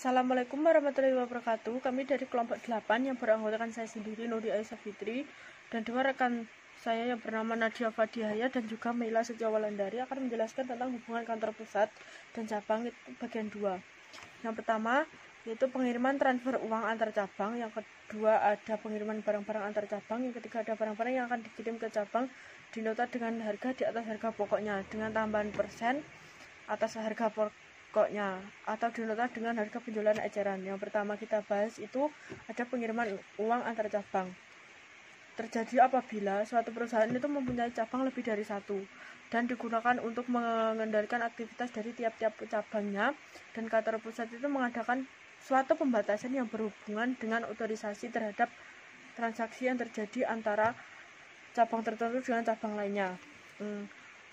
Assalamualaikum warahmatullahi wabarakatuh. Kami dari kelompok 8 yang beranggotakan saya sendiri, Nuri Aisyah Fitri, dan dua rekan saya yang bernama Nadia Fadihaya dan juga Meila Setiawalandari akan menjelaskan tentang hubungan kantor pusat dan cabang itu bagian 2. Yang pertama yaitu pengiriman transfer uang antar cabang, yang kedua ada pengiriman barang-barang antar cabang, yang ketiga ada barang-barang yang akan dikirim ke cabang dinota dengan harga di atas harga pokoknya dengan tambahan persen atas harga pokoknya atau dinota dengan harga penjualan eceran. Yang pertama kita bahas itu ada pengiriman uang antar cabang. Terjadi apabila suatu perusahaan itu mempunyai cabang lebih dari satu dan digunakan untuk mengendalikan aktivitas dari tiap-tiap cabangnya, dan kantor pusat itu mengadakan suatu pembatasan yang berhubungan dengan otorisasi terhadap transaksi yang terjadi antara cabang tertentu dengan cabang lainnya.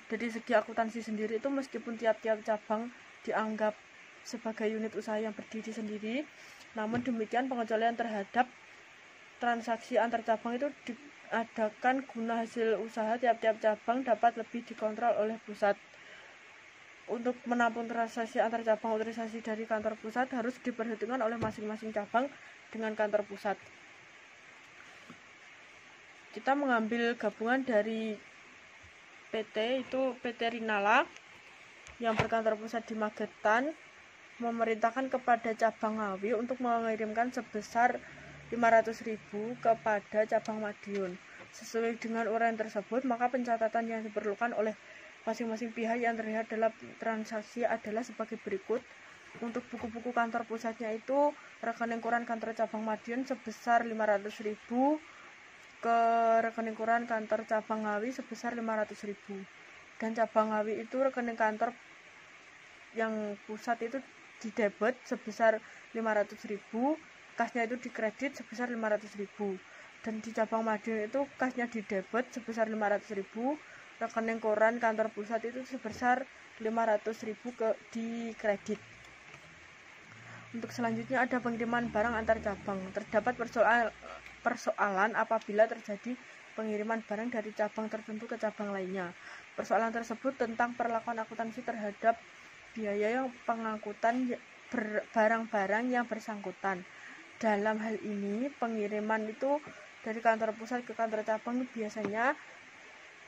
Dari segi akuntansi sendiri itu meskipun tiap-tiap cabang dianggap sebagai unit usaha yang berdiri sendiri, namun demikian pengecualian terhadap transaksi antar cabang itu diadakan guna hasil usaha tiap-tiap cabang dapat lebih dikontrol oleh pusat. Untuk menampung transaksi antar cabang, otorisasi dari kantor pusat harus diperhitungkan oleh masing-masing cabang dengan kantor pusat. Kita mengambil gabungan dari PT itu PT Rinala yang berkantor pusat di Magetan memerintahkan kepada cabang Ngawi untuk mengirimkan sebesar 500.000 kepada cabang Madiun. Sesuai dengan uraian tersebut, maka pencatatan yang diperlukan oleh masing-masing pihak yang terlihat dalam transaksi adalah sebagai berikut. Untuk buku-buku kantor pusatnya itu rekening kuran kantor cabang Madiun sebesar 500.000 ke rekening kuran kantor cabang Ngawi sebesar 500.000, dan cabang Ngawi itu rekening kantor yang pusat itu didebet sebesar 500.000, kasnya itu dikredit sebesar 500.000, dan di cabang Madiun itu kasnya didebet sebesar 500.000, rekening koran kantor pusat itu sebesar 500.000 ke dikredit. Untuk selanjutnya ada pengiriman barang antar cabang. Terdapat persoalan apabila terjadi pengiriman barang dari cabang tertentu ke cabang lainnya. Persoalan tersebut tentang perlakuan akuntansi terhadap biaya yang pengangkutan barang-barang yang bersangkutan. Dalam hal ini pengiriman itu dari kantor pusat ke kantor cabang biasanya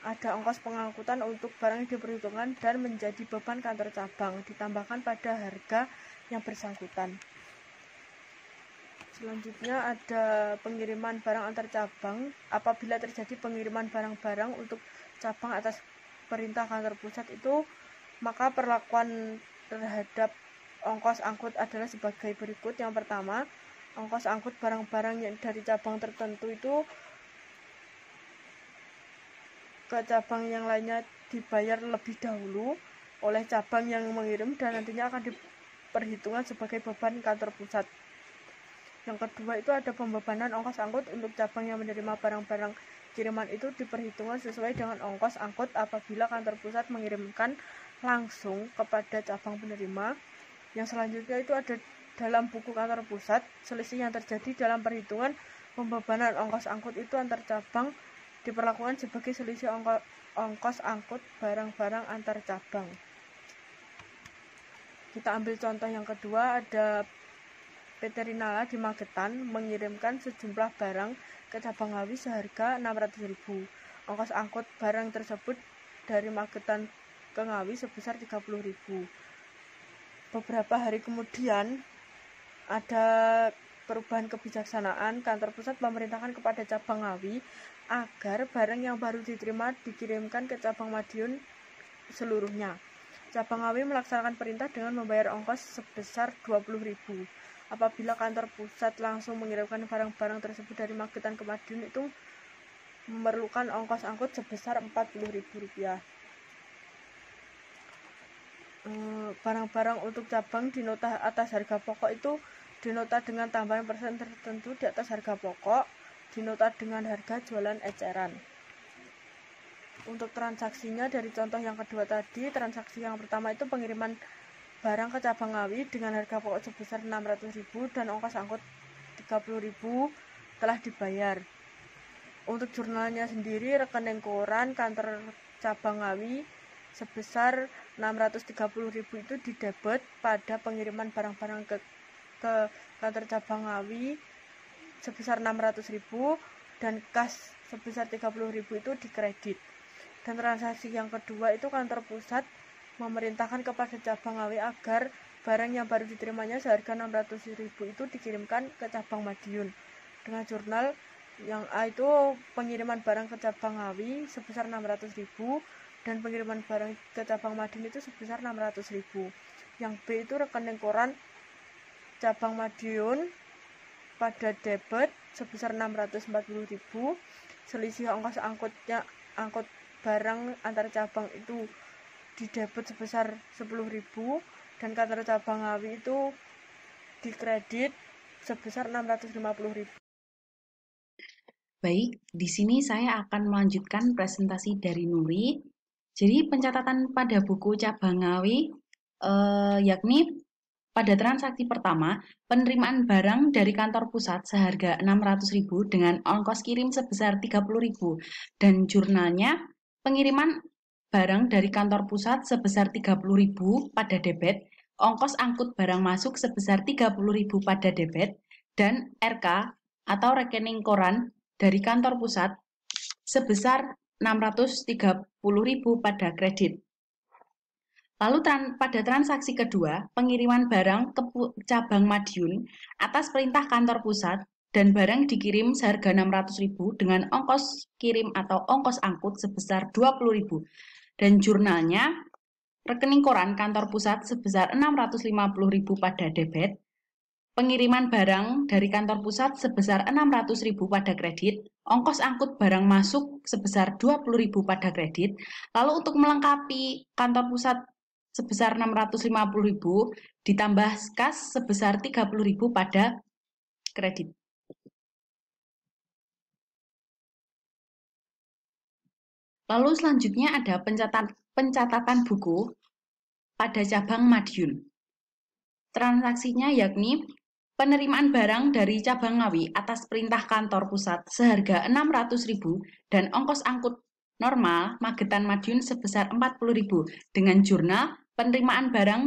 ada ongkos pengangkutan untuk barang yang diperhitungkan dan menjadi beban kantor cabang ditambahkan pada harga yang bersangkutan. Selanjutnya ada pengiriman barang antar cabang. Apabila terjadi pengiriman barang-barang untuk cabang atas perintah kantor pusat itu, maka perlakuan terhadap ongkos angkut adalah sebagai berikut. Yang pertama, ongkos angkut barang-barang yang dari cabang tertentu itu ke cabang yang lainnya dibayar lebih dahulu oleh cabang yang mengirim dan nantinya akan diperhitungkan sebagai beban kantor pusat. Yang kedua itu ada pembebanan ongkos angkut untuk cabang yang menerima barang-barang kiriman itu diperhitungkan sesuai dengan ongkos angkut apabila kantor pusat mengirimkan langsung kepada cabang penerima. Yang selanjutnya itu ada dalam buku kantor pusat, selisih yang terjadi dalam perhitungan pembebanan ongkos angkut itu antar cabang diperlakukan sebagai selisih ongkos angkut barang-barang antar cabang. Kita ambil contoh yang kedua, ada PT Rinala di Magetan mengirimkan sejumlah barang ke cabang Ngawi seharga 600.000. Ongkos angkut barang tersebut dari Magetan ke Ngawi sebesar 30.000. Beberapa hari kemudian ada perubahan kebijaksanaan, kantor pusat memerintahkan kepada cabang Ngawi agar barang yang baru diterima dikirimkan ke cabang Madiun seluruhnya. Cabang Ngawi melaksanakan perintah dengan membayar ongkos sebesar 20.000. Apabila kantor pusat langsung mengirimkan barang-barang tersebut dari Magetan ke Madiun itu memerlukan ongkos angkut sebesar 40.000 rupiah. Barang-barang untuk cabang dinota atas harga pokok itu dinota dengan tambahan persen tertentu di atas harga pokok, dinota dengan harga jualan eceran. Untuk transaksinya dari contoh yang kedua tadi, transaksi yang pertama itu pengiriman barang ke cabang Ngawi dengan harga pokok sebesar 600.000 dan ongkos angkut 30.000 telah dibayar. Untuk jurnalnya sendiri, rekening koran kantor cabang Ngawi sebesar 630.000 itu didebet pada pengiriman barang-barang ke ke kantor cabang Ngawi sebesar 600.000 dan kas sebesar 30.000 itu dikredit. Dan transaksi yang kedua itu kantor pusat memerintahkan kepada cabang Ngawi agar barang yang baru diterimanya seharga 600.000 itu dikirimkan ke cabang Madiun dengan jurnal. Yang A itu pengiriman barang ke cabang Ngawi sebesar 600.000 dan pengiriman barang ke cabang Madiun itu sebesar 600.000. Yang B itu rekening koran cabang Madiun pada debit sebesar 640.000, selisih ongkos angkut barang antar cabang itu di debit sebesar 10.000 dan kantor cabang Ngawi itu dikredit sebesar 650.000. Baik, di sini saya akan melanjutkan presentasi dari Nuri. Jadi pencatatan pada buku cabang Ngawi yakni pada transaksi pertama, penerimaan barang dari kantor pusat seharga 600.000 dengan ongkos kirim sebesar 30.000 dan jurnalnya pengiriman barang dari kantor pusat sebesar 30.000 pada debit, ongkos angkut barang masuk sebesar 30.000 pada debit, dan RK atau rekening koran dari kantor pusat sebesar 630.000 pada kredit. Lalu pada transaksi kedua, pengiriman barang ke cabang Madiun atas perintah kantor pusat dan barang dikirim seharga 600.000 dengan ongkos kirim atau ongkos angkut sebesar 20.000 dan jurnalnya rekening koran kantor pusat sebesar 650.000 pada debit, pengiriman barang dari kantor pusat sebesar 600.000 pada kredit, ongkos angkut barang masuk sebesar 20.000 pada kredit. Lalu untuk melengkapi kantor pusat sebesar 650.000 ditambah kas sebesar 30.000 pada kredit. Lalu selanjutnya ada pencatatan buku pada cabang Madiun. Transaksinya yakni penerimaan barang dari cabang Ngawi atas perintah kantor pusat seharga 600.000 dan ongkos angkut normal Magetan Madiun sebesar 40.000 dengan jurnal penerimaan barang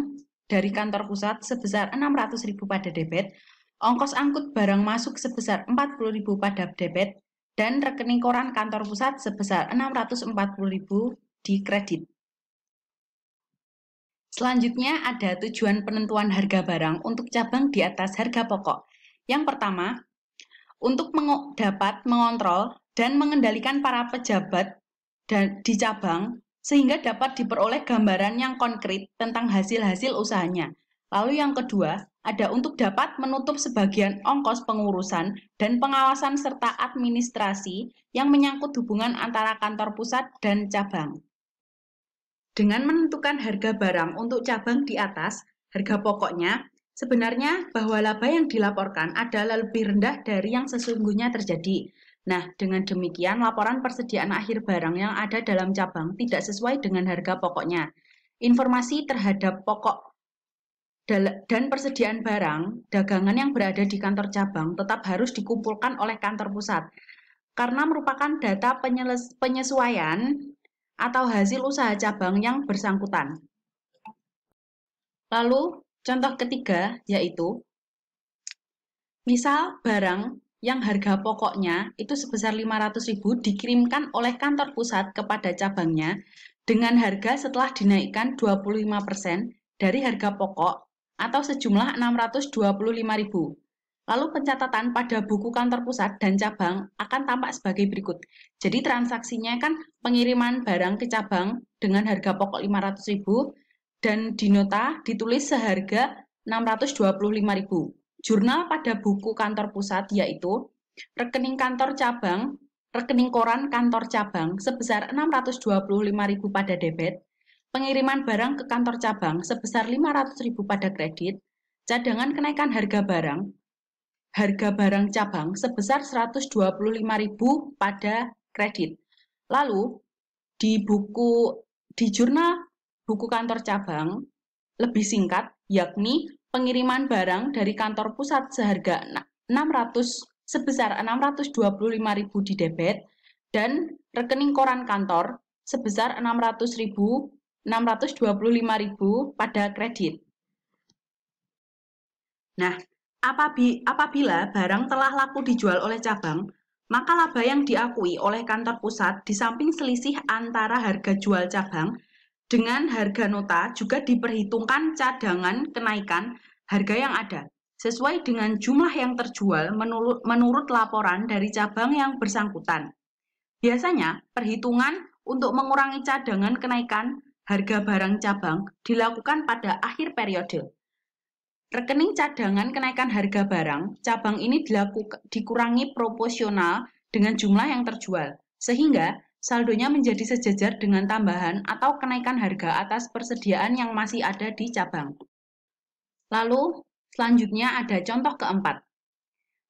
dari kantor pusat sebesar 600.000 pada debit, ongkos angkut barang masuk sebesar 40.000 pada debit, dan rekening koran kantor pusat sebesar 640.000 di kredit. Selanjutnya ada tujuan penentuan harga barang untuk cabang di atas harga pokok. Yang pertama, untuk dapat mengontrol dan mengendalikan para pejabat di cabang sehingga dapat diperoleh gambaran yang konkret tentang hasil-hasil usahanya. Lalu yang kedua, ada untuk dapat menutup sebagian ongkos pengurusan dan pengawasan serta administrasi yang menyangkut hubungan antara kantor pusat dan cabang. Dengan menentukan harga barang untuk cabang di atas harga pokoknya, sebenarnya bahwa laba yang dilaporkan adalah lebih rendah dari yang sesungguhnya terjadi. Nah, dengan demikian laporan persediaan akhir barang yang ada dalam cabang tidak sesuai dengan harga pokoknya. Informasi terhadap pokok dan persediaan barang dagangan yang berada di kantor cabang tetap harus dikumpulkan oleh kantor pusat karena merupakan data penyesuaian atau hasil usaha cabang yang bersangkutan. Lalu, contoh ketiga yaitu, misal barang yang harga pokoknya itu sebesar 500.000 dikirimkan oleh kantor pusat kepada cabangnya dengan harga setelah dinaikkan 25% dari harga pokok atau sejumlah 625.000. Lalu pencatatan pada buku kantor pusat dan cabang akan tampak sebagai berikut. Jadi transaksinya kan pengiriman barang ke cabang dengan harga pokok 500.000 dan di nota ditulis seharga 625.000. Jurnal pada buku kantor pusat yaitu rekening kantor cabang, rekening koran kantor cabang sebesar 625.000 pada debit, pengiriman barang ke kantor cabang sebesar 500.000 pada kredit, cadangan kenaikan harga barang cabang sebesar 125.000 pada kredit. Lalu di jurnal buku kantor cabang lebih singkat yakni pengiriman barang dari kantor pusat seharga 625.000 di debit dan rekening koran kantor sebesar 625.000 pada kredit. Nah, Apabila barang telah laku dijual oleh cabang, maka laba yang diakui oleh kantor pusat di samping selisih antara harga jual cabang dengan harga nota juga diperhitungkan cadangan kenaikan harga yang ada, sesuai dengan jumlah yang terjual menurut laporan dari cabang yang bersangkutan. Biasanya, perhitungan untuk mengurangi cadangan kenaikan harga barang cabang dilakukan pada akhir periode. Rekening cadangan kenaikan harga barang cabang ini dikurangi proporsional dengan jumlah yang terjual, sehingga saldonya menjadi sejajar dengan tambahan atau kenaikan harga atas persediaan yang masih ada di cabang. Lalu, selanjutnya ada contoh keempat.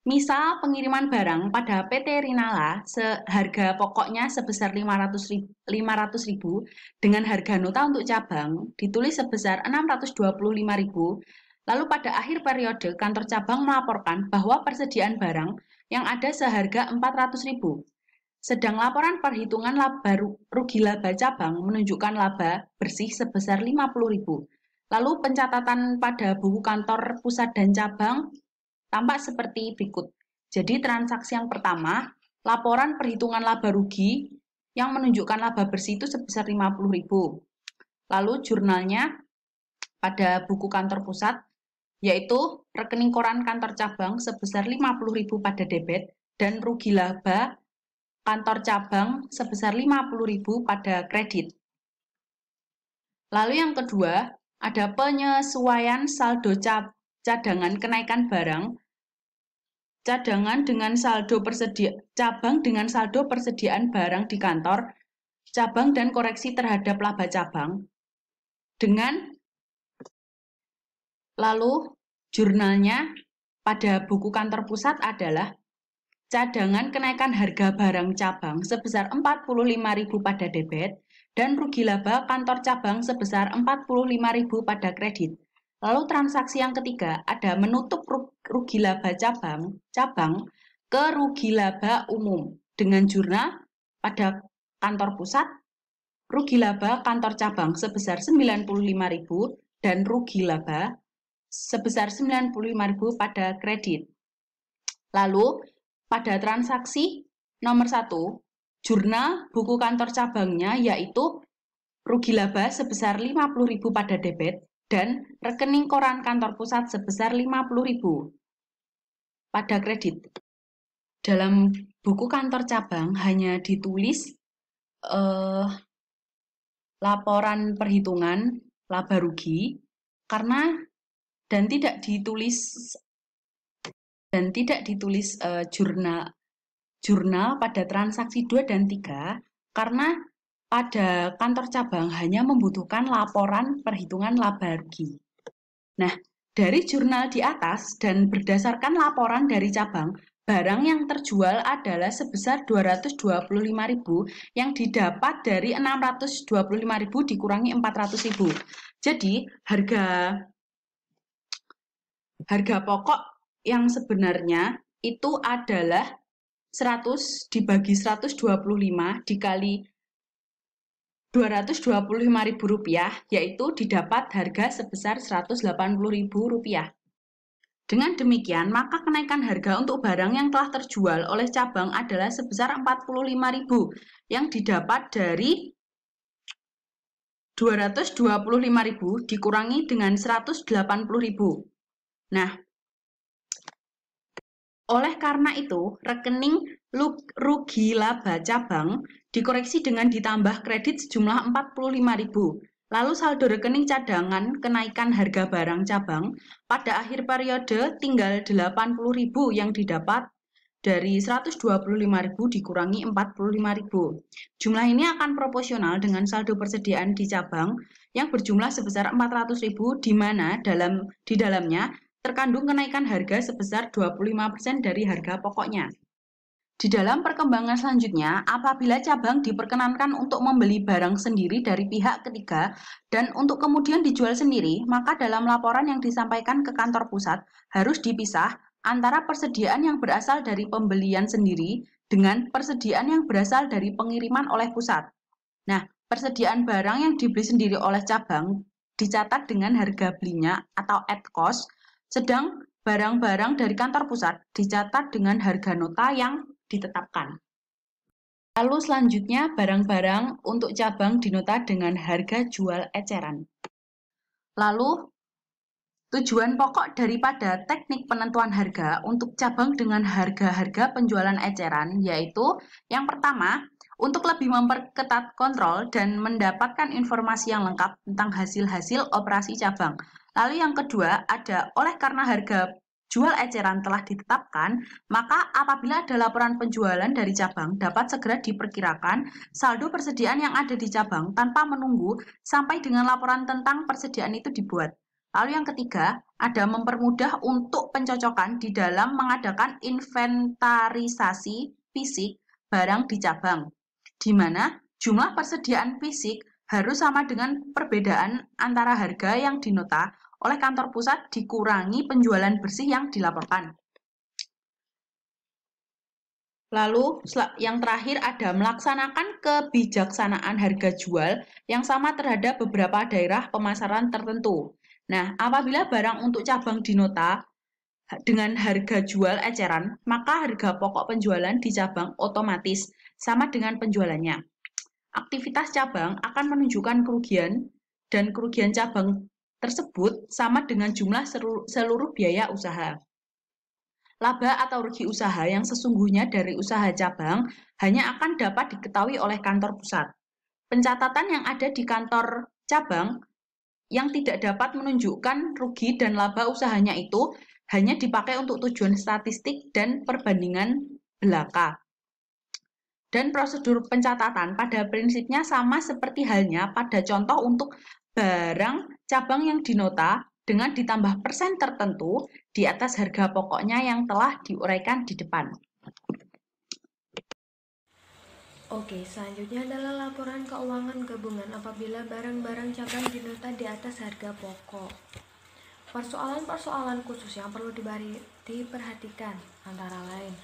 Misal pengiriman barang pada PT Rinala seharga pokoknya sebesar 500.000 dengan harga nota untuk cabang ditulis sebesar 625.000. Lalu pada akhir periode kantor cabang melaporkan bahwa persediaan barang yang ada seharga 400.000. Sedang laporan perhitungan rugi laba cabang menunjukkan laba bersih sebesar 50.000. Lalu pencatatan pada buku kantor pusat dan cabang tampak seperti berikut. Jadi transaksi yang pertama, laporan perhitungan laba rugi yang menunjukkan laba bersih itu sebesar 50.000. Lalu jurnalnya pada buku kantor pusat, yaitu rekening koran kantor cabang sebesar 50.000 pada debit dan rugi laba kantor cabang sebesar 50.000 pada kredit. Lalu yang kedua, ada penyesuaian saldo cadangan kenaikan barang cabang dengan saldo persediaan barang di kantor cabang dan koreksi terhadap laba cabang dengan lalu jurnalnya pada buku kantor pusat adalah cadangan kenaikan harga barang cabang sebesar 45.000 pada debit dan rugi laba kantor cabang sebesar 45.000 pada kredit. Lalu transaksi yang ketiga ada menutup rugi laba cabang ke rugi laba umum dengan jurnal pada kantor pusat rugi laba kantor cabang sebesar 95.000 dan rugi laba sebesar 95.000 pada kredit. Lalu pada transaksi nomor 1, jurnal buku kantor cabangnya yaitu rugi laba sebesar 50.000 pada debit dan rekening koran kantor pusat sebesar 50.000 pada kredit. Dalam buku kantor cabang hanya ditulis laporan perhitungan laba rugi dan tidak ditulis jurnal pada transaksi 2 dan 3 karena pada kantor cabang hanya membutuhkan laporan perhitungan laba rugi. Nah, dari jurnal di atas dan berdasarkan laporan dari cabang, barang yang terjual adalah sebesar 225.000 yang didapat dari 625.000 dikurangi 400.000. Jadi, harga pokok yang sebenarnya itu adalah 100 dibagi 125 dikali Rp225.000, yaitu didapat harga sebesar Rp180.000. Dengan demikian, maka kenaikan harga untuk barang yang telah terjual oleh cabang adalah sebesar Rp45.000 yang didapat dari Rp225.000 dikurangi dengan Rp180.000. Nah, oleh karena itu, rekening rugi laba cabang dikoreksi dengan ditambah kredit sejumlah Rp45.000. Lalu saldo rekening cadangan kenaikan harga barang cabang pada akhir periode tinggal Rp80.000 yang didapat dari Rp125.000 dikurangi Rp45.000. Jumlah ini akan proporsional dengan saldo persediaan di cabang yang berjumlah sebesar Rp400.000 di mana di dalamnya terkandung kenaikan harga sebesar 25% dari harga pokoknya. Di dalam perkembangan selanjutnya, apabila cabang diperkenankan untuk membeli barang sendiri dari pihak ketiga dan untuk kemudian dijual sendiri, maka dalam laporan yang disampaikan ke kantor pusat harus dipisah antara persediaan yang berasal dari pembelian sendiri dengan persediaan yang berasal dari pengiriman oleh pusat. Nah, persediaan barang yang dibeli sendiri oleh cabang dicatat dengan harga belinya atau at cost, sedang barang-barang dari kantor pusat dicatat dengan harga nota yang ditetapkan. Lalu selanjutnya barang-barang untuk cabang dinota dengan harga jual eceran. Lalu tujuan pokok daripada teknik penentuan harga untuk cabang dengan harga-harga penjualan eceran yaitu yang pertama, untuk lebih memperketat kontrol dan mendapatkan informasi yang lengkap tentang hasil-hasil operasi cabang. Lalu yang kedua, oleh karena harga jual eceran telah ditetapkan, maka apabila ada laporan penjualan dari cabang dapat segera diperkirakan saldo persediaan yang ada di cabang tanpa menunggu sampai dengan laporan tentang persediaan itu dibuat. Lalu yang ketiga, ada mempermudah untuk pencocokan di dalam mengadakan inventarisasi fisik barang di cabang, di mana jumlah persediaan fisik harus sama dengan perbedaan antara harga yang dinota oleh kantor pusat dikurangi penjualan bersih yang dilaporkan. Lalu yang terakhir ada melaksanakan kebijaksanaan harga jual yang sama terhadap beberapa daerah pemasaran tertentu. Nah, apabila barang untuk cabang dinota dengan harga jual eceran, maka harga pokok penjualan di cabang otomatis sama dengan penjualannya. Aktivitas cabang akan menunjukkan kerugian dan kerugian cabang tersebut sama dengan jumlah seluruh biaya usaha. Laba atau rugi usaha yang sesungguhnya dari usaha cabang hanya akan dapat diketahui oleh kantor pusat. Pencatatan yang ada di kantor cabang yang tidak dapat menunjukkan rugi dan laba usahanya itu hanya dipakai untuk tujuan statistik dan perbandingan belaka. Dan prosedur pencatatan pada prinsipnya sama seperti halnya pada contoh untuk barang cabang yang dinota dengan ditambah persen tertentu di atas harga pokoknya yang telah diuraikan di depan. Oke, selanjutnya adalah laporan keuangan gabungan apabila barang-barang cabang dinota di atas harga pokok. Persoalan-persoalan khusus yang perlu diperhatikan antara lain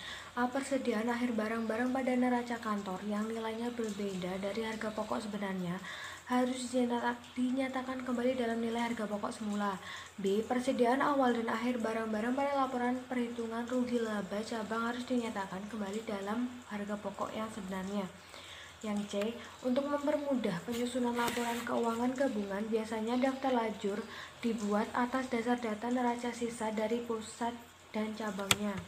persediaan akhir barang-barang pada neraca kantor yang nilainya berbeda dari harga pokok sebenarnya harus dinyatakan kembali dalam nilai harga pokok semula. B. Persediaan awal dan akhir barang-barang pada laporan perhitungan rugi laba cabang harus dinyatakan kembali dalam harga pokok yang sebenarnya. Yang C. Untuk mempermudah penyusunan laporan keuangan gabungan, biasanya daftar lajur dibuat atas dasar data neraca sisa dari pusat dan cabangnya.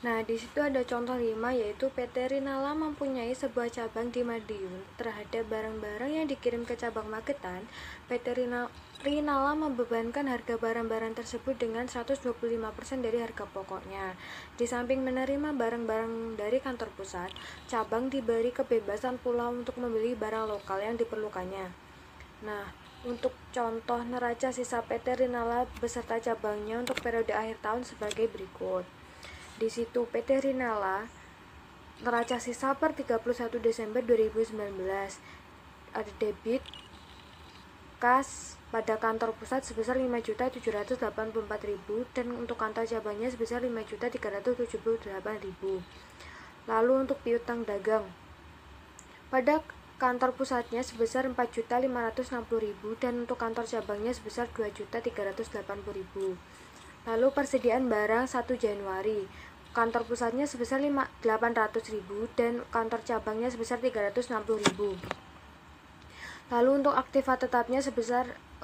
Nah, di situ ada contoh 5 yaitu PT Rinala mempunyai sebuah cabang di Madiun. Terhadap barang-barang yang dikirim ke cabang Magetan, PT Rinala membebankan harga barang-barang tersebut dengan 125% dari harga pokoknya. Di samping menerima barang-barang dari kantor pusat, cabang diberi kebebasan pula untuk membeli barang lokal yang diperlukannya. Nah, untuk contoh neraca sisa PT Rinala beserta cabangnya untuk periode akhir tahun sebagai berikut. Di situ PT Rinala neraca sisa per 31 Desember 2019 ada debit kas pada kantor pusat sebesar 5.784.000 dan untuk kantor cabangnya sebesar 5.378.000. Lalu untuk piutang dagang pada kantor pusatnya sebesar 4.560.000 dan untuk kantor cabangnya sebesar 2.380.000. Lalu persediaan barang 1 Januari, kantor pusatnya sebesar 800.000 dan kantor cabangnya sebesar 360.000. Lalu untuk aktiva tetapnya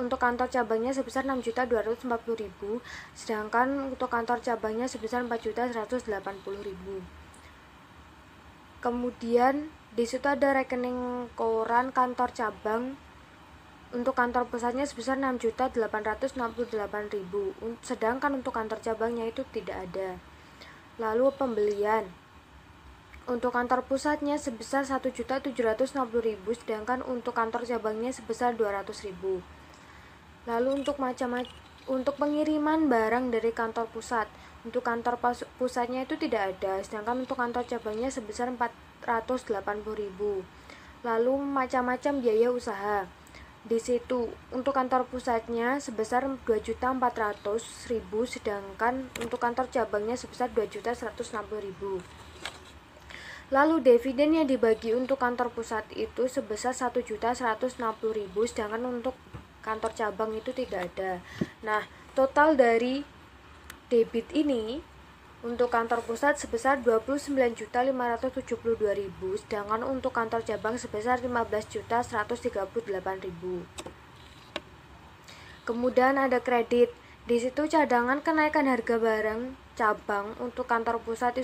untuk kantor cabangnya sebesar 6.240.000, sedangkan untuk kantor cabangnya sebesar 4.180.000. Kemudian di situ ada rekening koran kantor cabang. Untuk kantor pusatnya sebesar 6.868.000, sedangkan untuk kantor cabangnya itu tidak ada. Lalu pembelian. Untuk kantor pusatnya sebesar 1.760.000, sedangkan untuk kantor cabangnya sebesar 200.000. Lalu untuk pengiriman barang dari kantor pusat, untuk kantor pusatnya itu tidak ada, sedangkan untuk kantor cabangnya sebesar 480.000. Lalu macam-macam biaya usaha. Di situ untuk kantor pusatnya sebesar 2.400.000, sedangkan untuk kantor cabangnya sebesar 2.160.000. Lalu dividen yang dibagi untuk kantor pusat itu sebesar 1.160.000, sedangkan untuk kantor cabang itu tidak ada. Nah, total dari debit ini untuk kantor pusat sebesar 29.572.000, sedangkan untuk kantor cabang sebesar 15.138.000. Kemudian ada kredit. Di situ cadangan kenaikan harga barang cabang untuk kantor pusat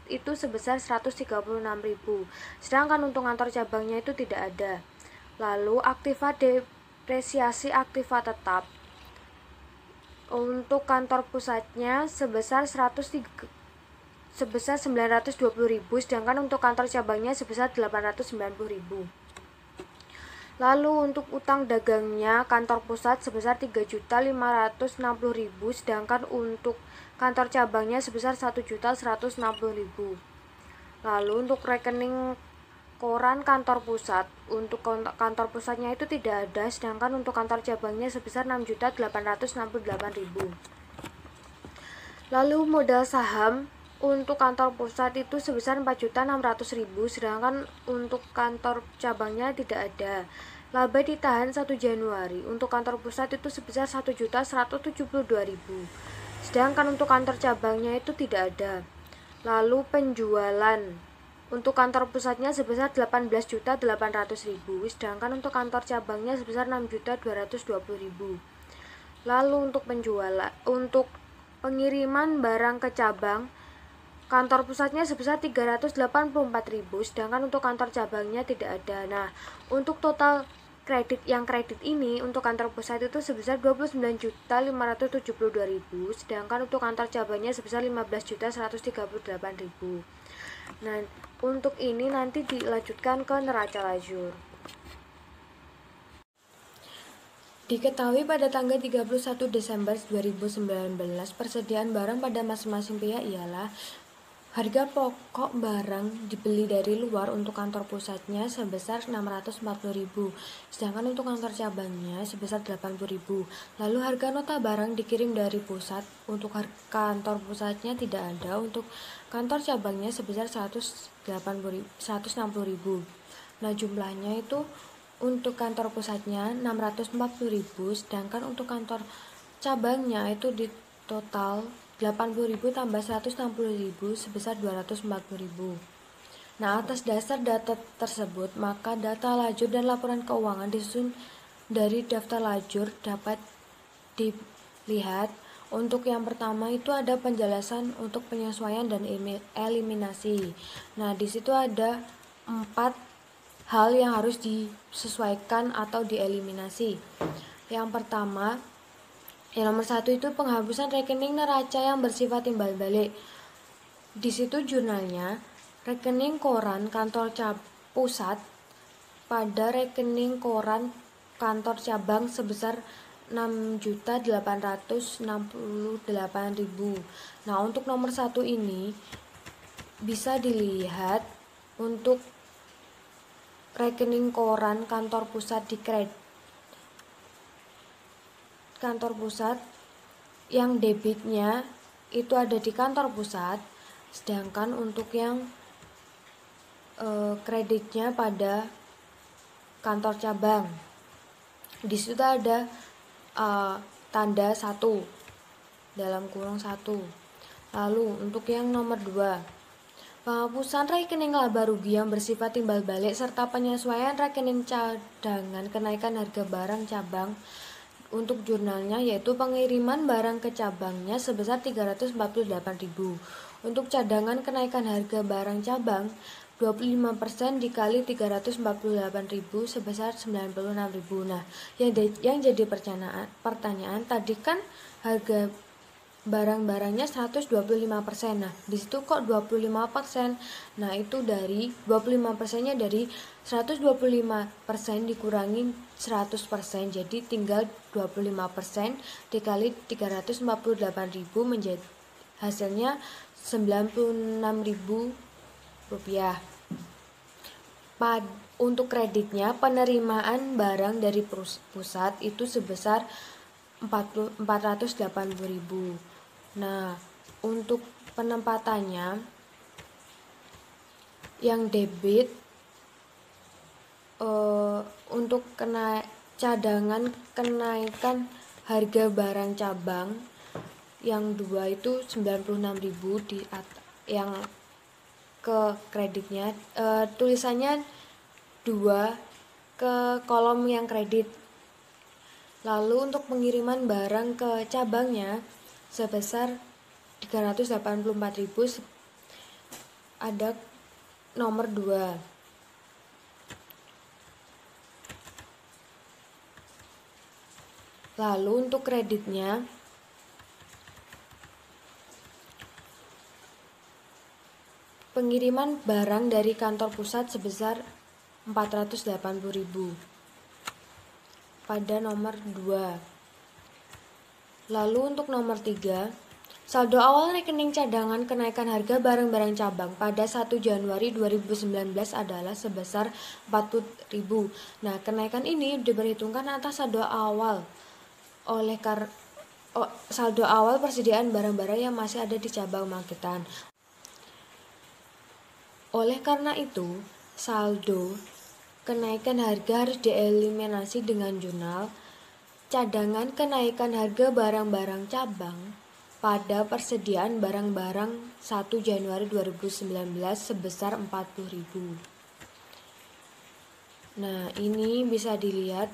itu sebesar 136.000, sedangkan untuk kantor cabangnya itu tidak ada. Lalu aktiva depresiasi aktiva tetap untuk kantor pusatnya sebesar 920.000, sedangkan untuk kantor cabangnya sebesar 890.000. Lalu untuk utang dagangnya kantor pusat sebesar 3.560.000, sedangkan untuk kantor cabangnya sebesar 1.160.000. Lalu untuk rekening koran kantor pusat, untuk kantor pusatnya itu tidak ada, sedangkan untuk kantor cabangnya sebesar 6.868.000. Lalu modal saham untuk kantor pusat itu sebesar 4.600.000, sedangkan untuk kantor cabangnya tidak ada. Laba ditahan 1 Januari untuk kantor pusat itu sebesar 1.172.000, sedangkan untuk kantor cabangnya itu tidak ada. Lalu penjualan untuk kantor pusatnya sebesar 18.800.000, sedangkan untuk kantor cabangnya sebesar 6.220.000. Lalu untuk pengiriman barang ke cabang, kantor pusatnya sebesar 384.000, sedangkan untuk kantor cabangnya tidak ada. Nah, untuk total kredit ini untuk kantor pusat itu sebesar 29.572.000, sedangkan untuk kantor cabangnya sebesar 15.138.000. Nah, untuk ini nanti dilanjutkan ke neraca lajur. Diketahui pada tanggal 31 Desember 2019, persediaan barang pada masing-masing pihak ialah harga pokok barang dibeli dari luar untuk kantor pusatnya sebesar 640.000, sedangkan untuk kantor cabangnya sebesar 80.000. Lalu harga nota barang dikirim dari pusat untuk kantor pusatnya tidak ada, untuk kantor cabangnya sebesar 160.000. Nah, jumlahnya itu untuk kantor pusatnya 640.000, sedangkan untuk kantor cabangnya itu di total 80.000 tambah 160.000 sebesar 240.000. Nah, atas dasar data tersebut, maka data lajur dan laporan keuangan disusun dari daftar lajur dapat dilihat. Untuk yang pertama itu ada penjelasan untuk penyesuaian dan eliminasi. Nah, di situ ada 4 hal yang harus disesuaikan atau dieliminasi. Yang pertama, yang nomor 1 itu penghapusan rekening neraca yang bersifat timbal balik. Di situ jurnalnya rekening koran kantor pusat pada rekening koran kantor cabang sebesar 6.868.000. Nah, untuk nomor 1 ini bisa dilihat untuk rekening koran kantor pusat di kantor pusat yang debitnya itu ada di kantor pusat, sedangkan untuk yang kreditnya pada kantor cabang. Di situ ada tanda 1 dalam kurung 1. Lalu untuk yang nomor 2, penghapusan rekening laba rugi yang bersifat timbal balik serta penyesuaian rekening cadangan kenaikan harga barang cabang. Untuk jurnalnya yaitu pengiriman barang ke cabangnya sebesar 348.000. Untuk cadangan kenaikan harga barang cabang 25% dikali 348.000 sebesar 96.000. Nah, yang jadi pertanyaan tadi kan harga barang-barangnya 125%. Nah, di situ kok 25%? Nah, itu dari 25%-nya dari 125% dikurangi 100%. Jadi tinggal 25% dikali 348.000 menjadi hasilnya 96.000 rupiah. Untuk kreditnya penerimaan barang dari pusat itu sebesar 480.000. Nah, untuk penempatannya yang debit untuk cadangan kenaikan harga barang cabang yang 2 itu 96.000 yang ke kreditnya, tulisannya 2 ke kolom yang kredit. Lalu untuk pengiriman barang ke cabangnya sebesar 384.000 ada nomor 2. Lalu untuk kreditnya pengiriman barang dari kantor pusat sebesar 480.000 pada nomor 2. Lalu untuk nomor 3, saldo awal rekening cadangan kenaikan harga barang-barang cabang pada 1 Januari 2019 adalah sebesar 40.000. Nah, kenaikan ini diperhitungkan atas saldo awal saldo awal persediaan barang-barang yang masih ada di cabang Magetan. Oleh karena itu, saldo kenaikan harga harus dieliminasi dengan jurnal cadangan kenaikan harga barang-barang cabang pada persediaan barang-barang 1 Januari 2019 sebesar 40.000. Nah, ini bisa dilihat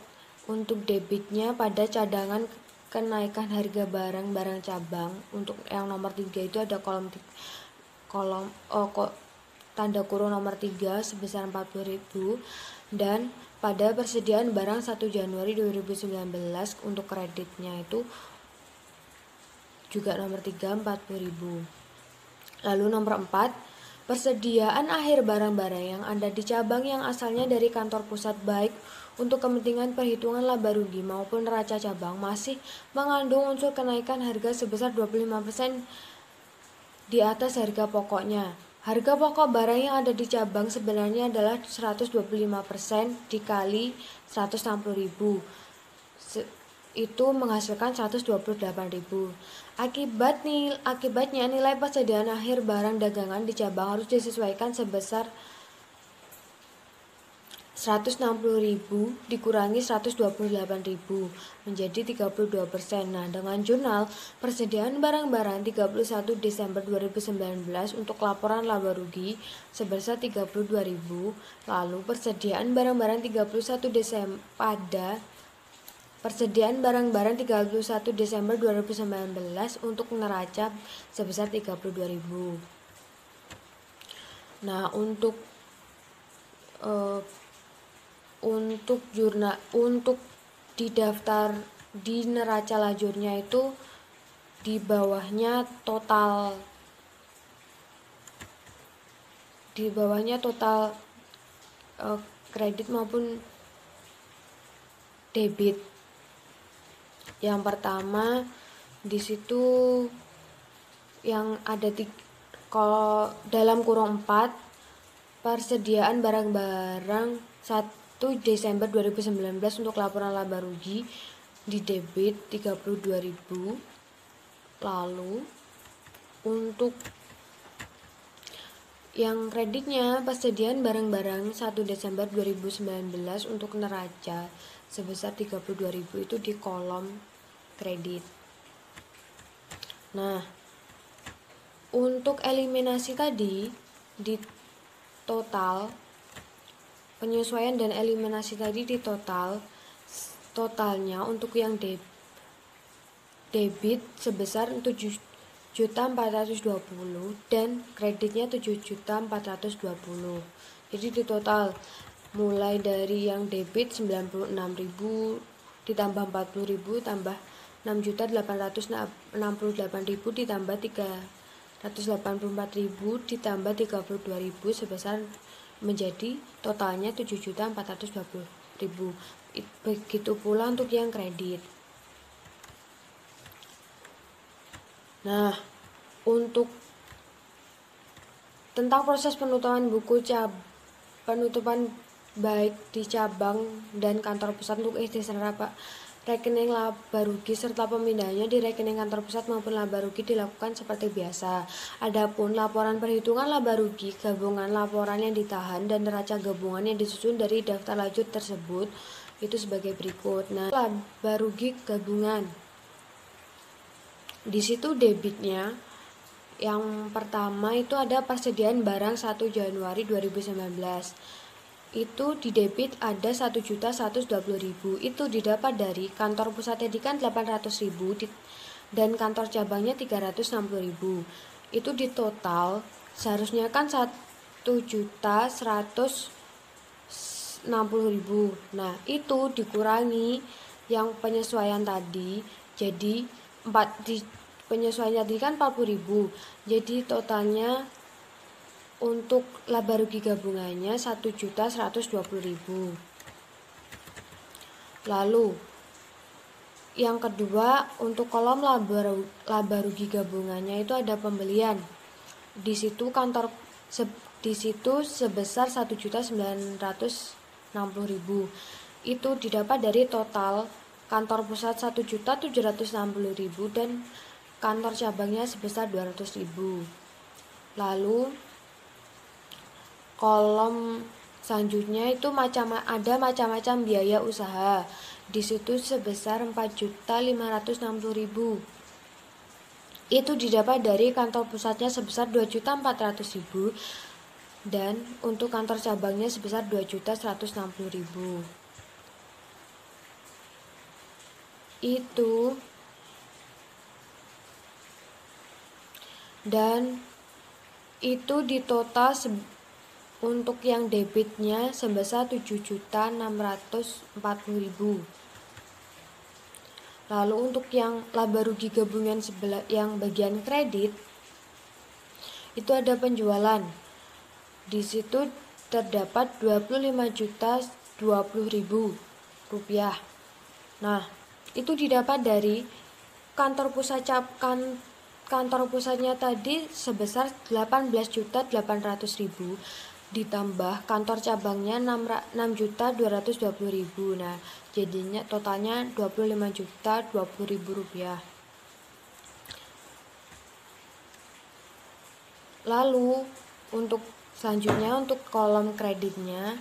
untuk debitnya pada cadangan kenaikan harga barang-barang cabang. Untuk yang nomor 3 itu ada tanda kurung nomor 3 sebesar 40.000, dan pada persediaan barang 1 Januari 2019 untuk kreditnya itu juga nomor 3 40.000. Lalu nomor 4, persediaan akhir barang-barang yang ada di cabang yang asalnya dari kantor pusat baik untuk kepentingan perhitungan laba rugi maupun neraca cabang masih mengandung unsur kenaikan harga sebesar 25% di atas harga pokoknya. Harga pokok barang yang ada di cabang sebenarnya adalah 125% dikali 160.000. Itu menghasilkan 128.000. Akibatnya nilai persediaan akhir barang dagangan di cabang harus disesuaikan sebesar 160.000 dikurangi 128.000 menjadi 32%. Nah, dengan jurnal persediaan barang-barang 31 Desember 2019 untuk laporan laba rugi sebesar 32.000, lalu persediaan barang-barang 31 Desember pada persediaan barang-barang 31 Desember 2019 untuk neraca sebesar 32.000. Nah, untuk di daftar di neraca lajurnya itu di bawahnya total kredit maupun debit. Yang pertama di situ yang ada kalau dalam kurung 4 persediaan barang-barang 1 Desember 2019 untuk laporan laba rugi di debit 32.000. Lalu untuk yang kreditnya persediaan barang-barang 1 Desember 2019 untuk neraca sebesar 32.000 itu di kolom kredit. Nah, untuk eliminasi tadi di total penyesuaian dan eliminasi tadi di totalnya untuk yang debit sebesar 7.420 dan kreditnya 7.420. Jadi di total mulai dari yang debit 96.000 ditambah 40.000 tambah 6.868.000 ditambah 384.000 ditambah 32.000 sebesar menjadi totalnya 7.420.000. Begitu pula untuk yang kredit. Nah, untuk tentang proses penutupan penutupan baik di cabang dan kantor pusat untuk rekening laba rugi serta pemindahannya di rekening kantor pusat maupun laba rugi dilakukan seperti biasa. Adapun laporan perhitungan laba rugi gabungan laporan yang ditahan dan neraca gabungan yang disusun dari daftar lajur tersebut itu sebagai berikut. Nah, laba rugi gabungan Di situ debitnya yang pertama itu ada persediaan barang 1 Januari 2019. Itu di debit ada 1.120.000. Itu didapat dari kantor pusatnya kan 800.000 dan kantor cabangnya 360.000. Itu di total seharusnya kan 1.160.000. Nah, itu dikurangi yang penyesuaian tadi. Jadi penyesuaian tadi kan 40.000. Jadi totalnya untuk laba rugi gabungannya 1.120.000. Lalu yang kedua, untuk kolom laba rugi gabungannya itu ada pembelian. Di situ sebesar 1.960.000. Itu didapat dari total kantor pusat 1.760.000 dan kantor cabangnya sebesar 200.000. Lalu kolom selanjutnya itu ada macam-macam biaya usaha. Di situ sebesar 4.560.000. Itu didapat dari kantor pusatnya sebesar 2.400.000 dan untuk kantor cabangnya sebesar 2.160.000. Itu dan itu di total untuk yang debitnya sebesar 7.640.000. Lalu untuk yang laba rugi gabungan yang bagian kredit itu ada penjualan. Di situ terdapat 25.020.000 rupiah. Nah, itu didapat dari kantor pusatnya tadi sebesar 18.800.000 ditambah kantor cabangnya 6.220.000. Nah, jadinya totalnya 25.020.000 rupiah. Lalu untuk selanjutnya untuk kolom kreditnya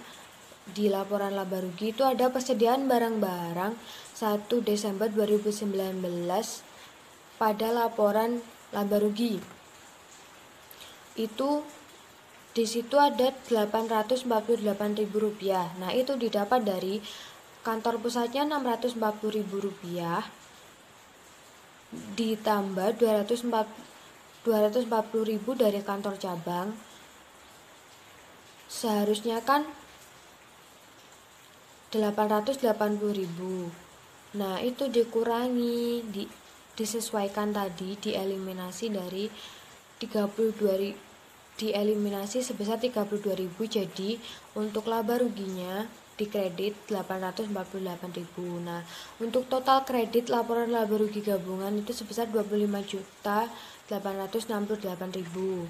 di laporan laba rugi itu ada persediaan barang-barang 1 Desember 2019 pada laporan laba rugi. Itu di situ ada 848.000 rupiah. Nah, itu didapat dari kantor pusatnya 640.000 rupiah ditambah 240.000 dari kantor cabang. Seharusnya kan 880.000. Nah, itu dikurangi, disesuaikan tadi, dieliminasi dari 32.000. Dieliminasi sebesar 32.000. Jadi untuk laba ruginya dikredit 848.000. Nah, untuk total kredit laporan laba rugi gabungan itu sebesar 25.868.000.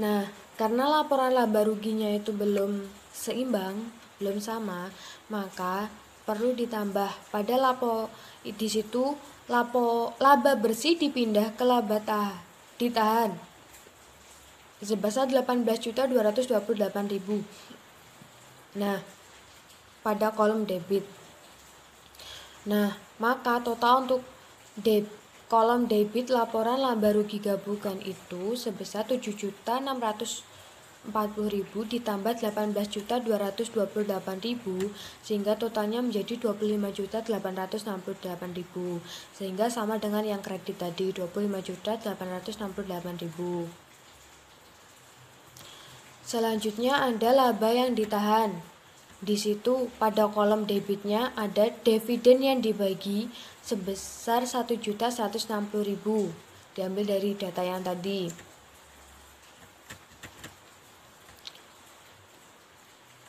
Nah, karena laporan laba ruginya itu belum seimbang, belum sama, maka perlu ditambah pada di situ laba bersih dipindah ke laba ditahan sebesar 18.228.000. Nah, pada kolom debit. Nah, maka total untuk kolom debit laporan laba rugi gabungan itu sebesar 7.640.000 ditambah 18.228.000 sehingga totalnya menjadi 25.868.000 sehingga sama dengan yang kredit tadi 25.868.000. Selanjutnya ada laba yang ditahan. Di situ pada kolom debitnya ada dividen yang dibagi sebesar 1.160.000 diambil dari data yang tadi.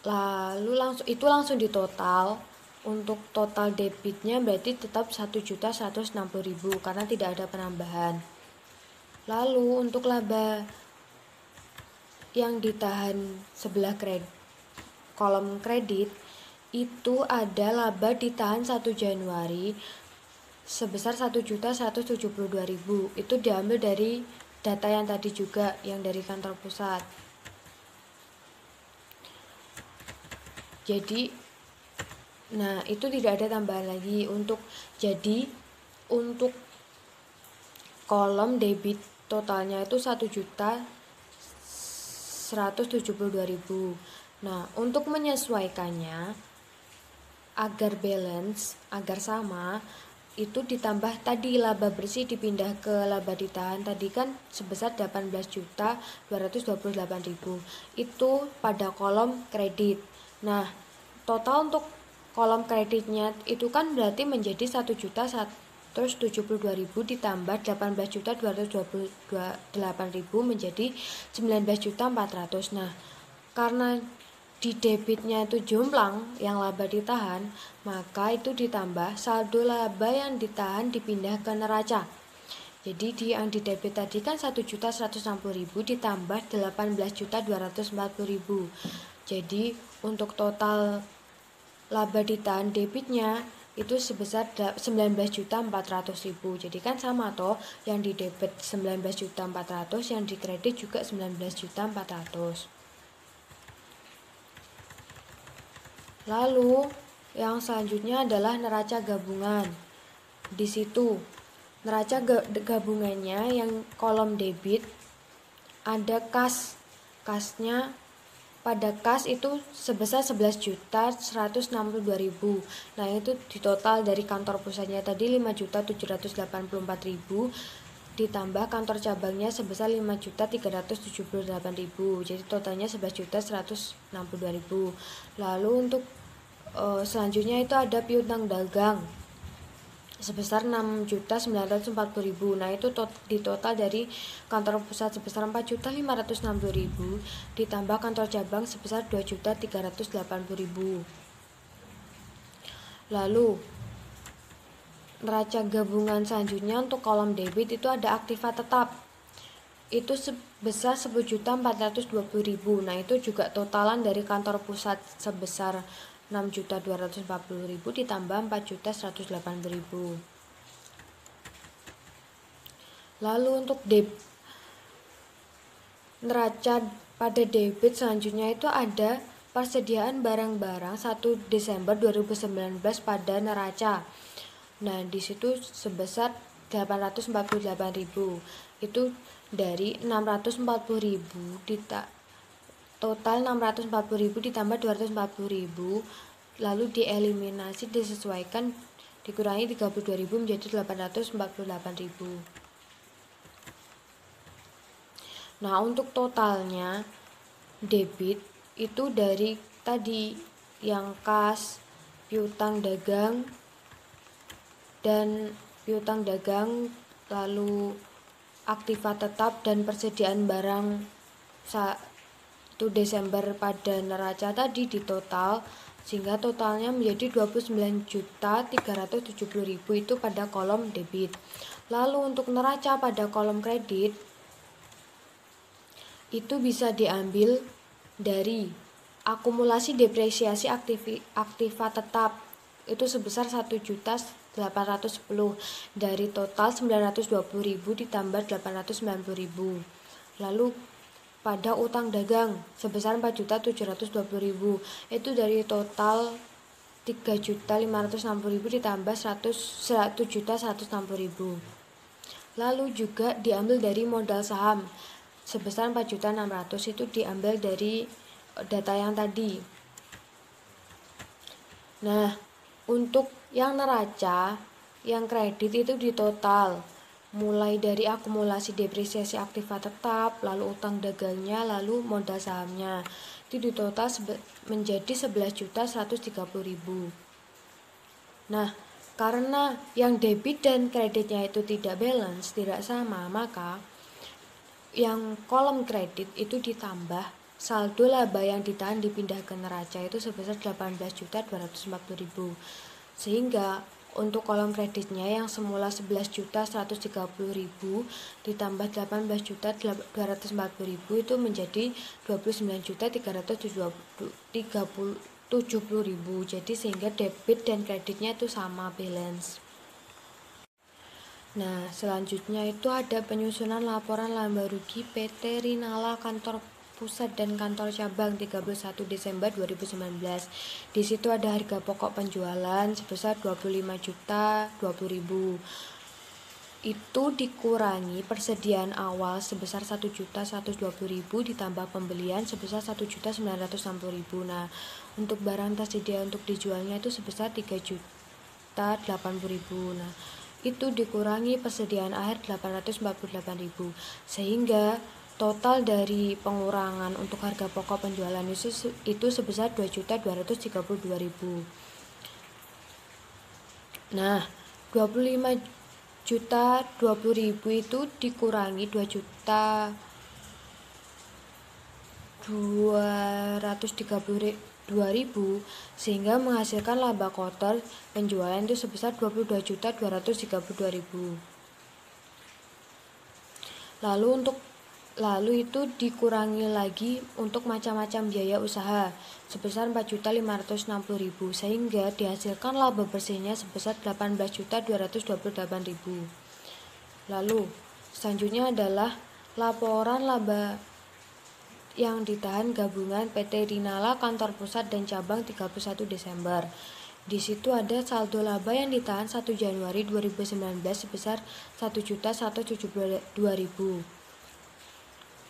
Lalu langsung ditotal. Untuk total debitnya berarti tetap 1.160.000 karena tidak ada penambahan. Lalu untuk laba yang ditahan sebelah kolom kredit itu ada laba ditahan 1 Januari sebesar 1.172.000. Itu diambil dari data yang tadi juga, yang dari kantor pusat. Jadi, nah itu tidak ada tambahan lagi. Untuk kolom debit totalnya itu 1.172.000. Nah, untuk menyesuaikannya agar balance, agar sama, itu ditambah tadi laba bersih dipindah ke laba ditahan tadi kan sebesar 18.228.000. Itu pada kolom kredit. Nah, total untuk kolom kreditnya itu kan berarti menjadi 1.172.000 ditambah 18.228.000 menjadi 19.400.000. Nah, karena di debitnya itu jomplang yang laba ditahan, maka itu ditambah saldo laba yang ditahan dipindah ke neraca. Jadi yang di debit tadi kan 1.160.000 ditambah 18.240.000. Jadi untuk total laba ditahan debitnya itu sebesar 19.400.000. Jadi kan sama toh, yang di debit 19.400, yang di kredit juga 19.400. Lalu yang selanjutnya adalah neraca gabungan. Di situ neraca gabungannya yang kolom debit ada kas. Kasnya pada kas itu sebesar 11.162.000. Nah, itu di total dari kantor pusatnya tadi 5.784.000 ditambah kantor cabangnya sebesar 5.378.000. Jadi totalnya 11.162.000. Lalu untuk selanjutnya itu ada piutang dagang sebesar 6.940.000. Nah, itu di total dari kantor pusat sebesar 4.560.000 ditambah kantor cabang sebesar 2.380.000. Lalu neraca gabungan selanjutnya untuk kolom debit itu ada aktiva tetap. Itu sebesar 10.420.000. Nah, itu juga totalan dari kantor pusat sebesar 6.240.000 ditambah 4.180.000. Lalu untuk neraca pada debit selanjutnya itu ada persediaan barang-barang 1 Desember 2019 pada neraca. Nah, di situ sebesar 848.000. Itu dari 640.000 total 640.000 ditambah 240.000, lalu dieliminasi, disesuaikan, dikurangi 32.000 menjadi 848.000. Nah, untuk totalnya debit itu dari tadi yang kas, piutang dagang, lalu aktiva tetap dan persediaan barang 1 Desember pada neraca tadi di total, sehingga totalnya menjadi 29.370.000 itu pada kolom debit. Lalu untuk neraca pada kolom kredit itu bisa diambil dari akumulasi depresiasi aktiva tetap itu sebesar 1.810 dari total 920.000 ditambah 890.000. Lalu pada utang dagang sebesar 4.720.000 itu dari total 3.560.000 ditambah 1.160.000. Lalu juga diambil dari modal saham sebesar 4.600.000, itu diambil dari data yang tadi. Nah, untuk yang neraca, yang kredit itu di total mulai dari akumulasi depresiasi aktiva tetap, lalu utang dagangnya, lalu modal sahamnya. Itu di total menjadi 11.130.000. Nah, karena yang debit dan kreditnya itu tidak balance, tidak sama, maka yang kolom kredit itu ditambah saldo laba yang ditahan dipindah ke neraca itu sebesar 18.240.000. Sehingga untuk kolom kreditnya yang semula 11.130.000 ditambah 18.240.000 itu menjadi 29.370.000. Jadi sehingga debit dan kreditnya itu sama balance. Nah, selanjutnya itu ada penyusunan laporan laba rugi PT Rinala kantor pusat dan kantor cabang 31 Desember 2019. Di situ ada harga pokok penjualan sebesar 25.020.000. itu dikurangi persediaan awal sebesar 1.120.000 ditambah pembelian sebesar 1.960.000. Nah, untuk barang tersedia untuk dijualnya itu sebesar 3.080.000. Nah, itu dikurangi persediaan akhir 848.000, sehingga total dari pengurangan untuk harga pokok penjualan itu sebesar 2.232.000. Nah, 25.020.000 itu dikurangi 2.232.000 sehingga menghasilkan laba kotor penjualan itu sebesar 22.232.000. Lalu itu dikurangi lagi untuk macam-macam biaya usaha sebesar 4.560.000 sehingga dihasilkan laba bersihnya sebesar 18.228.000. Lalu selanjutnya adalah laporan laba yang ditahan gabungan PT Rinala kantor pusat dan cabang 31 Desember. Di situ ada saldo laba yang ditahan 1 Januari 2019 sebesar 1.172.000.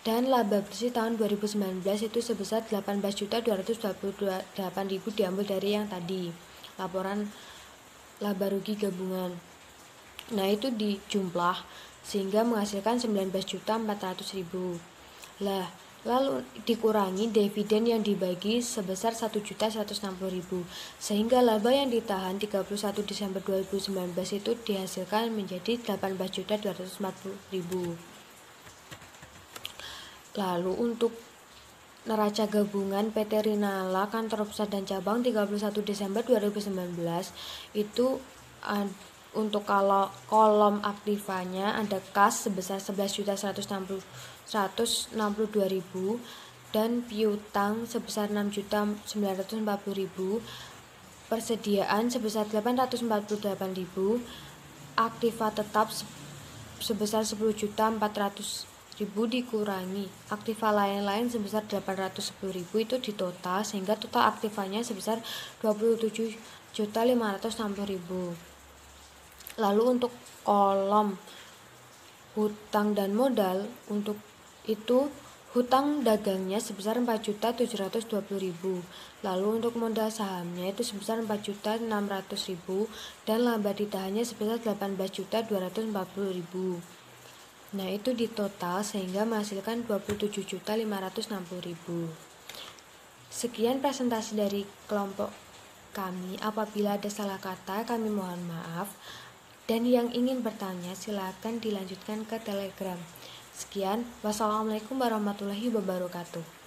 Dan laba bersih tahun 2019 itu sebesar 18.228.000 diambil dari yang tadi, laporan laba rugi gabungan. Nah, itu dijumlah sehingga menghasilkan 19.400.000. Lalu dikurangi dividen yang dibagi sebesar 1.160.000 sehingga laba yang ditahan 31 Desember 2019 itu dihasilkan menjadi 18.240.000. Lalu untuk neraca gabungan PT Rinala kantor pusat dan cabang 31 Desember 2019 itu untuk kalau kolom aktivanya ada kas sebesar 11.162.000 dan piutang sebesar 6.940.000, persediaan sebesar 848.000, aktiva tetap sebesar 10.400.000 dikurangi aktiva lain-lain sebesar 810.000 itu ditotal sehingga total aktivanya sebesar 27.560.000. Lalu untuk kolom hutang dan modal, untuk itu hutang dagangnya sebesar 4.720.000. Lalu untuk modal sahamnya itu sebesar 4.600.000 dan laba ditahannya sebesar 18.240.000. Nah, itu ditotal sehingga menghasilkan 27.560.000. Sekian presentasi dari kelompok kami. Apabila ada salah kata, kami mohon maaf. Dan yang ingin bertanya, silakan dilanjutkan ke Telegram. Sekian, wassalamualaikum warahmatullahi wabarakatuh.